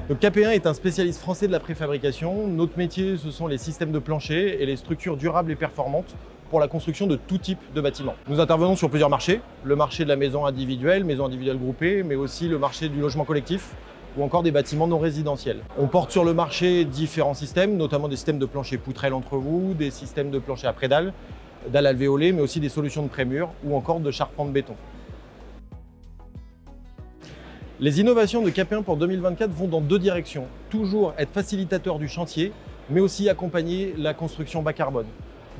Donc KP1 est un spécialiste français de la préfabrication. Notre métier, ce sont les systèmes de plancher et les structures durables et performantes pour la construction de tout type de bâtiments. Nous intervenons sur plusieurs marchés, le marché de la maison individuelle groupée, mais aussi le marché du logement collectif ou encore des bâtiments non résidentiels. On porte sur le marché différents systèmes, notamment des systèmes de plancher poutrelle entre vous, des systèmes de plancher à prédales, dalles alvéolées, mais aussi des solutions de prémur ou encore de charpente béton. Les innovations de KP1 pour 2024 vont dans deux directions. Toujours être facilitateur du chantier, mais aussi accompagner la construction bas carbone.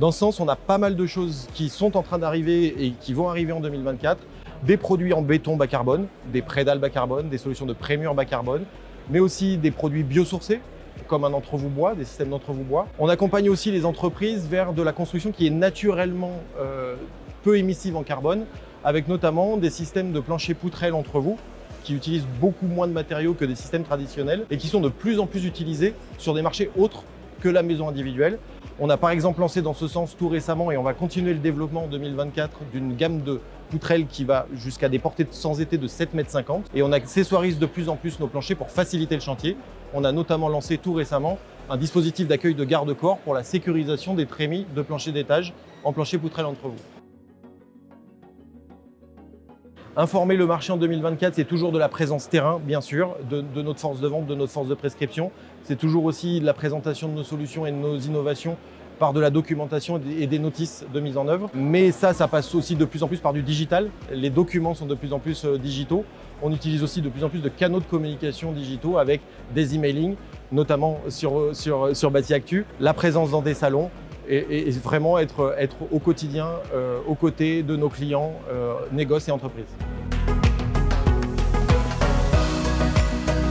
Dans ce sens, on a pas mal de choses qui sont en train d'arriver et qui vont arriver en 2024. Des produits en béton bas carbone, des prédales bas carbone, des solutions de prémur bas carbone, mais aussi des produits biosourcés, comme un entrevous bois, des systèmes d'entrevous bois. On accompagne aussi les entreprises vers de la construction qui est naturellement peu émissive en carbone, avec notamment des systèmes de plancher poutrelle entrevous qui utilisent beaucoup moins de matériaux que des systèmes traditionnels et qui sont de plus en plus utilisés sur des marchés autres que la maison individuelle. On a par exemple lancé dans ce sens tout récemment et on va continuer le développement en 2024 d'une gamme de poutrelles qui va jusqu'à des portées sans été de 7,50 m et on accessoirise de plus en plus nos planchers pour faciliter le chantier. On a notamment lancé tout récemment un dispositif d'accueil de garde-corps pour la sécurisation des trémies de plancher d'étage en plancher poutrelle entrevous. Informer le marché en 2024, c'est toujours de la présence terrain, bien sûr, de notre force de vente, de notre force de prescription. C'est toujours aussi de la présentation de nos solutions et de nos innovations par de la documentation et des notices de mise en œuvre. Mais ça passe aussi de plus en plus par du digital. Les documents sont de plus en plus digitaux. On utilise aussi de plus en plus de canaux de communication digitaux avec des emailing, notamment sur Bâti Actu, la présence dans des salons et vraiment être au quotidien aux côtés de nos clients, négoces et entreprises.